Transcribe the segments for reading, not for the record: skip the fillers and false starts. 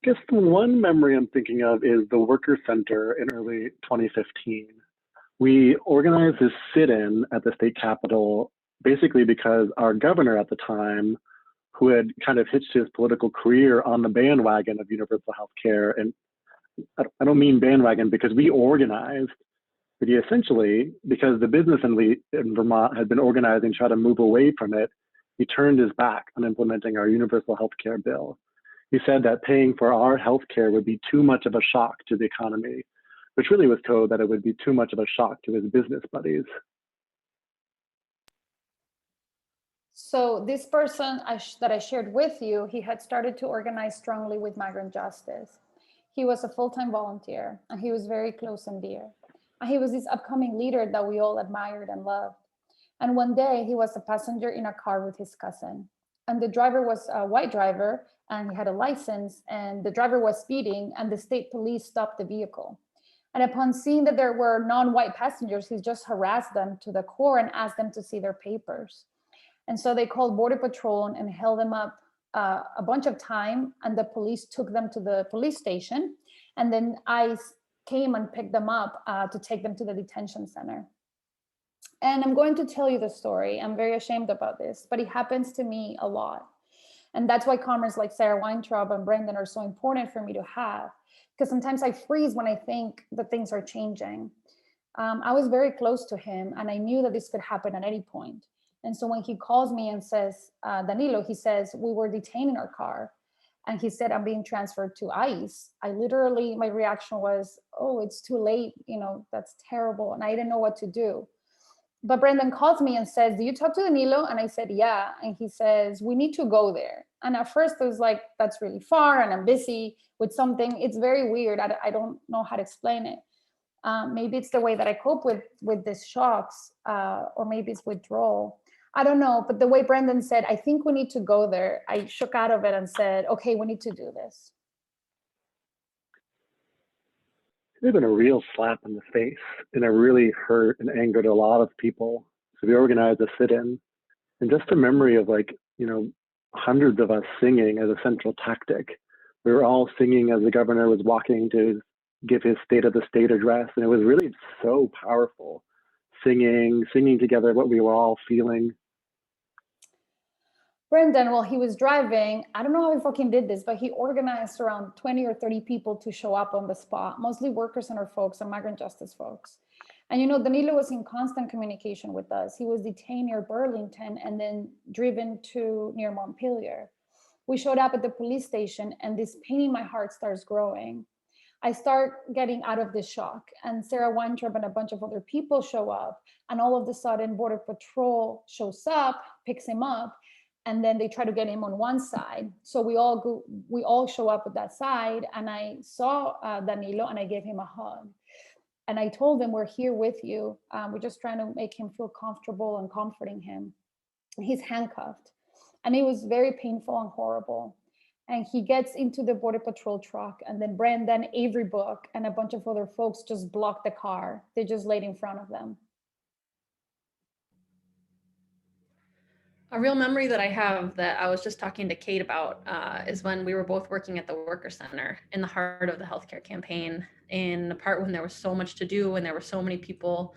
guess the one memory I'm thinking of is the Worker Center in early 2015. We organized this sit-in at the state capitol basically because our governor at the time, who had kind of hitched his political career on the bandwagon of universal health care, and I don't mean bandwagon because we organized, but he essentially, because the business elite in Vermont had been organizing to try to move away from it, he turned his back on implementing our universal health care bill. He said that paying for our health care would be too much of a shock to the economy, which really was code that it would be too much of a shock to his business buddies. So this person that I shared with you, he had started to organize strongly with migrant justice. He was a full-time volunteer, and he was very close and dear. And he was this upcoming leader that we all admired and loved. And one day he was a passenger in a car with his cousin. And the driver was a white driver, and he had a license, and the driver was speeding, and the state police stopped the vehicle. And upon seeing that there were non-white passengers, he just harassed them to the core and asked them to see their papers. And so they called Border Patrol and held them up a bunch of time, and the police took them to the police station. And then ICE came and picked them up to take them to the detention center. And I'm going to tell you the story. I'm very ashamed about this, but it happens to me a lot. And that's why comrades like Sarah Weintraub and Brendan are so important for me to have, because sometimes I freeze when I think that things are changing. I was very close to him, and I knew that this could happen at any point. And so when he calls me and says, Danilo, he says, we were detained in our car. And he said, I'm being transferred to ICE. I literally, my reaction was, oh, it's too late. You know, that's terrible. And I didn't know what to do. But Brendan calls me and says, do you talk to Danilo? And I said, yeah. And he says, we need to go there. And at first I was like, that's really far and I'm busy with something. It's very weird. I don't know how to explain it. Maybe it's the way that I cope with these shocks, or maybe it's withdrawal. I don't know. But the way Brendan said, I think we need to go there, I shook out of it and said, okay, we need to do this. It's been a real slap in the face, and it really hurt and angered a lot of people. So we organized a sit-in, and just a memory of, like, you know, hundreds of us singing as a central tactic. We were all singing as the governor was walking to give his State of the State address, and it was really so powerful. Singing together what we were all feeling. Brendan, while he was driving, I don't know how he fucking did this, but he organized around 20 or 30 people to show up on the spot, mostly worker center folks and migrant justice folks. And, you know, Danilo was in constant communication with us. He was detained near Burlington and then driven to near Montpelier. We showed up at the police station, and this pain in my heart starts growing. I start getting out of this shock, and Sarah Weintraub and a bunch of other people show up, and all of a sudden Border Patrol shows up, picks him up, and then they try to get him on one side. So we all show up at that side, and I saw Danilo, and I gave him a hug. And I told him, we're here with you. We're just trying to make him feel comfortable and comforting him. He's handcuffed, and it was very painful and horrible. And he gets into the Border Patrol truck, and then Brendan, Avery Book, and a bunch of other folks just blocked the car. They just laid in front of them. A real memory that I have that I was just talking to Kate about is when we were both working at the Worker Center in the heart of the healthcare campaign, in the part when there was so much to do and there were so many people.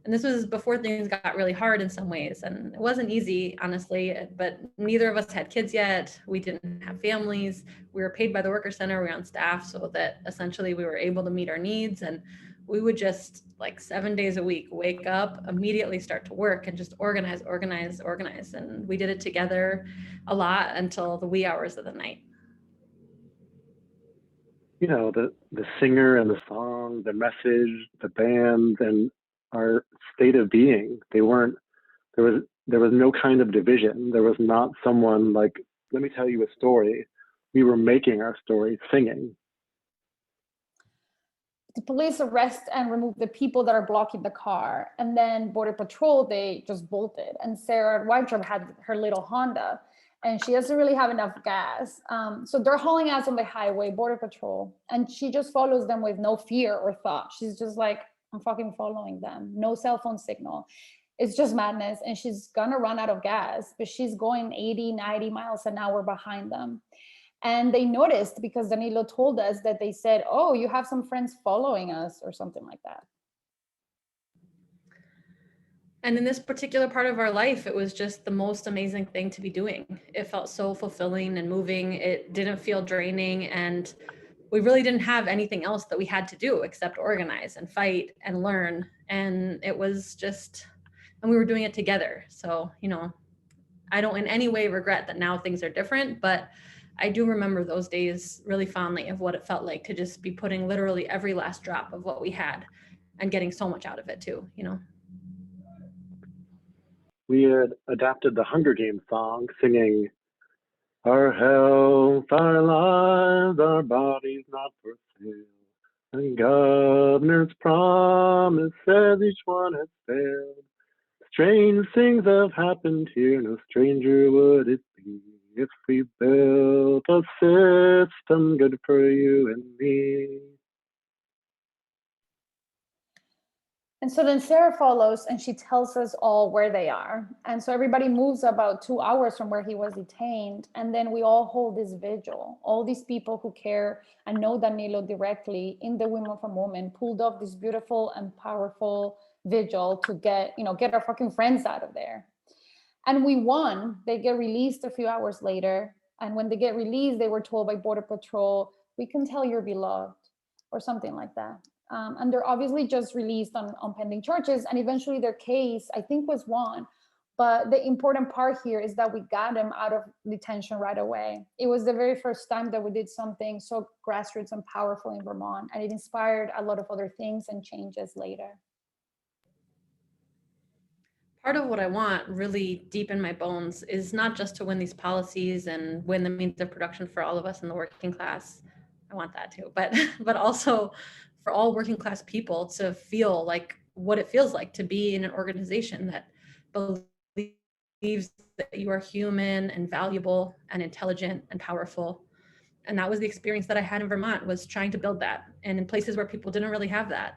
And this was before things got really hard in some ways. And it wasn't easy, honestly, but neither of us had kids yet. We didn't have families. We were paid by the Worker Center. We were on staff so that essentially we were able to meet our needs. And we would just, like, 7 days a week, wake up, immediately start to work and just organize. And we did it together a lot until the wee hours of the night. You know, the singer and the song, the message, the band, and our state of being, there was no kind of division. There was not someone like, let me tell you a story. We were making our story, singing. The police arrest and remove the people that are blocking the car. And then Border Patrol, they just bolted. And Sarah Weintraub had her little Honda, and she doesn't really have enough gas. So they're hauling ass on the highway, Border Patrol, and she just follows them with no fear or thought. She's just like, I'm fucking following them. No cell phone signal. It's just madness. And she's gonna run out of gas, but she's going 80, 90 miles an hour behind them. And they noticed because Danilo told us that they said, oh, you have some friends following us or something like that. And in this particular part of our life, it was just the most amazing thing to be doing. It felt so fulfilling and moving. It didn't feel draining. And we really didn't have anything else that we had to do except organize and fight and learn. And it was just, and we were doing it together. So, you know, I don't in any way regret that now things are different, but I do remember those days really fondly of what it felt like to just be putting literally every last drop of what we had and getting so much out of it too, you know. We had adapted the Hunger Games song singing, our health, our lives, our bodies not for sale. And governor's promise says each one has failed. Strange things have happened here, no stranger would it be if we built a system good for you and me. And so then Sarah follows and she tells us all where they are. And so everybody moves about 2 hours from where he was detained. And then we all hold this vigil. All these people who care and know Danilo directly in the Women of a Moment pulled off this beautiful and powerful vigil to get our fucking friends out of there. And we won. They get released a few hours later. And when they get released, they were told by Border Patrol, we can tell you're beloved or something like that. And they're obviously just released on pending charges. And eventually their case, I think, was won. But the important part here is that we got them out of detention right away. It was the very first time that we did something so grassroots and powerful in Vermont. And it inspired a lot of other things and changes later. Part of what I want really deep in my bones is not just to win these policies and win the means of production for all of us in the working class. I want that too, but also for all working class people to feel like what it feels like to be in an organization that believes that you are human and valuable and intelligent and powerful. And that was the experience that I had in Vermont, was trying to build that, and in places where people didn't really have that.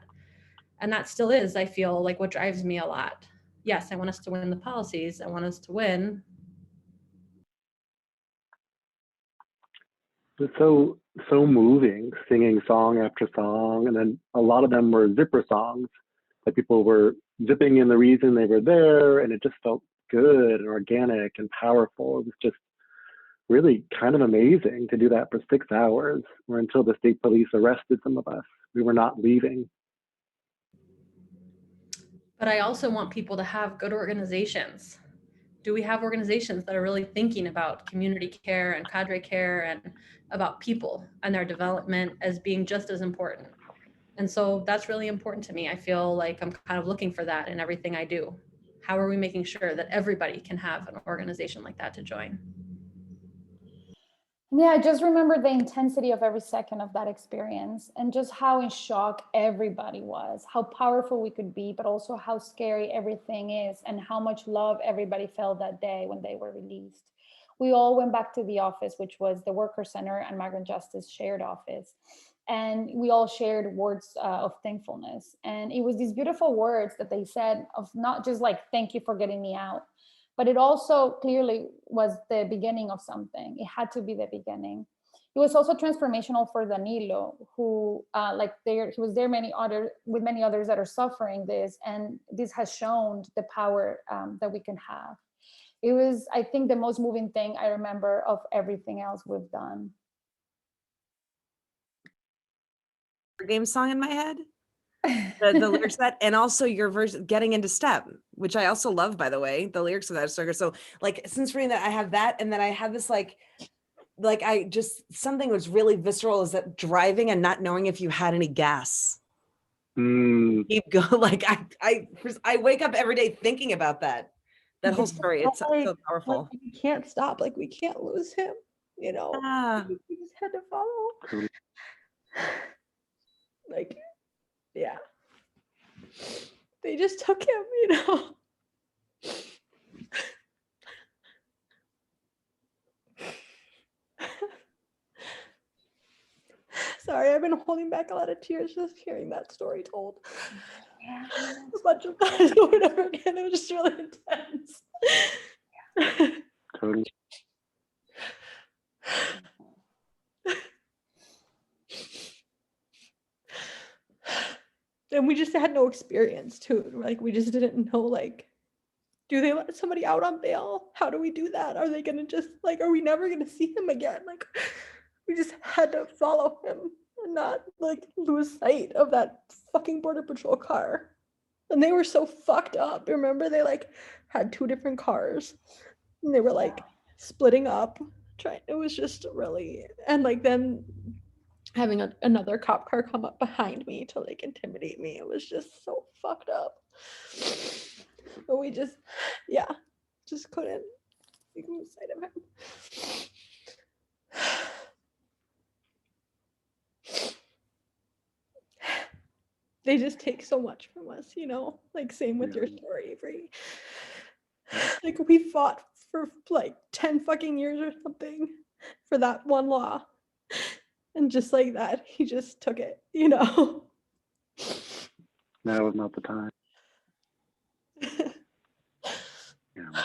And that still is, I feel like, what drives me a lot. Yes, I want us to win the policies. I want us to win. It's so moving, singing song after song, and then a lot of them were zipper songs that people were zipping in the reason they were there, and it just felt good and organic and powerful. It was just really kind of amazing to do that for 6 hours, or until the state police arrested some of us. We were not leaving. But I also want people to have good organizations. Do we have organizations that are really thinking about community care and cadre care and about people and their development as being just as important? And so that's really important to me. I feel like I'm kind of looking for that in everything I do. How are we making sure that everybody can have an organization like that to join? Yeah, I just remember the intensity of every second of that experience and just how in shock everybody was, how powerful we could be, but also how scary everything is and how much love everybody felt that day when they were released. We all went back to the office, which was the Worker Center and Migrant Justice shared office. And we all shared words of thankfulness. And it was these beautiful words that they said of not just like, thank you for getting me out, but it also clearly was the beginning of something. It had to be the beginning. It was also transformational for Danilo, who he was there with many others that are suffering this, and this has shown the power that we can have. It was, I think, the most moving thing I remember of everything else we've done. Game song in my head. The lyrics of that, and also your version, Getting Into Step, which I also love, by the way, the lyrics of that song. So like, since reading that, I have that, and then I have this like I just, something was really visceral, is that driving and not knowing if you had any gas. Keep going. Like I wake up every day thinking about that whole story. It's so powerful. Like, we can't stop, like we can't lose him, you know. We just had to follow. Like, yeah, they just took him, you know. Sorry, I've been holding back a lot of tears just hearing that story told. Yeah. A bunch of times over and over again. It was just really intense. Totally. and we just had no experience too. Like we just didn't know, like, do they let somebody out on bail? How do we do that? Are they gonna just like, are we never gonna see him again? Like we just had to follow him and not like lose sight of that fucking Border Patrol car. And they were so fucked up. Remember, they like had 2 different cars and they were like splitting up. It was just really, and like then having another cop car come up behind me to like intimidate me. It was just so fucked up. But we just, yeah, just couldn't lose sight of him. They just take so much from us, you know, like same with your story, Avery. Like we fought for like 10 fucking years or something for that one law. And just like that, he just took it, you know. That was not the time. Yeah.